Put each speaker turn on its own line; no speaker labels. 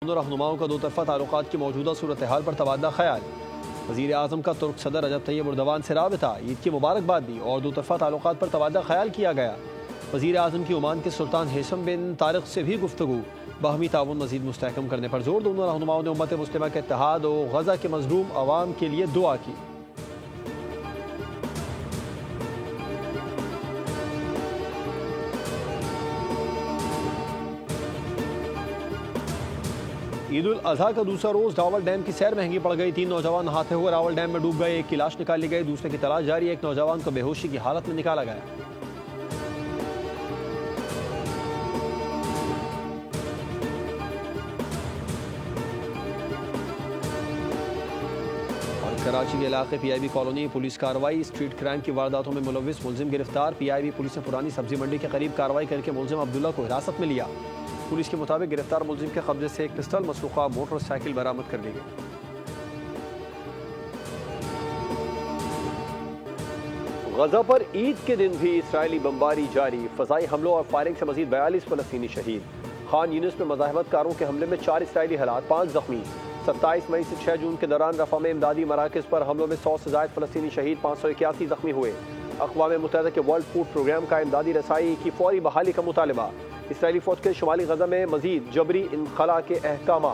दोनों रहनुमाओं का दो तरफा ताल्लुकात की मौजूदा सूरत हाल पर तबादला ख्याल। वज़ीर आज़म का तुर्क सदर रजब तैयब एर्दोगान से राबिता, ईद की मुबारकबाद दी और दो तरफा ताल्लुकात पर तबादला ख्याल किया गया। वज़ीर आज़म की ओमान के सुल्तान हेशम बिन तारिक से भी गुफ्तगू, बाहमी ताउन मज़ीद मुस्तहकम करने पर जोर। दोनों रहनुमाओं ने उम्मत मुस्लिमा के इत्तेहाद और गज़ा के मज़लूम अवाम के लिए दुआ की। ईद उल अजहा का दूसरा रोज रावल डैम की सैर महंगी पड़ गई। 3 नौजवान नहाते हुए रावल डैम में डूब गए। एक की लाश निकाली गई, दूसरे की तलाश जारी। एक नौजवान को बेहोशी की हालत में निकाला गया। और कराची के इलाके PIB कॉलोनी पुलिस कार्रवाई। स्ट्रीट क्राइम की वारदातों में मुलविस मुलजिम गिरफ्तार। PIB पुलिस ने पुरानी सब्जी मंडी के करीब कार्रवाई करके मुलजिम अब्दुल्ला को हिरासत में लिया। पुलिस के मुताबिक गिरफ्तार मुलजिम के कब्जे से एक पिस्टल, मसरूका मोटरसाइकिल बरामद कर ली गई। गजा पर ईद के दिन भी इसराइली बमबारी जारी। फजाई हमलों और फायरिंग से मजीद 42 फलस्तीनी शहीद। खान यूनिस में मज़ाहमतकारों के हमले में 4 इसराइली हलाक, 5 जख्मी। 27 मई से 6 जून के दौरान रफा में इमदादी मराकज़ पर हमलों में 100 से ज़ायद फलस्तीनी शहीद, 581 जख्मी हुए। अक़वाम मुत्तहिदा के वर्ल्ड फूड प्रोग्राम का इमदादी रसाई की फौरी बहाली का मुतालबा। इसराइली फौज के शुमाली गजा में मजीद जबरी इनखला के अहकाम।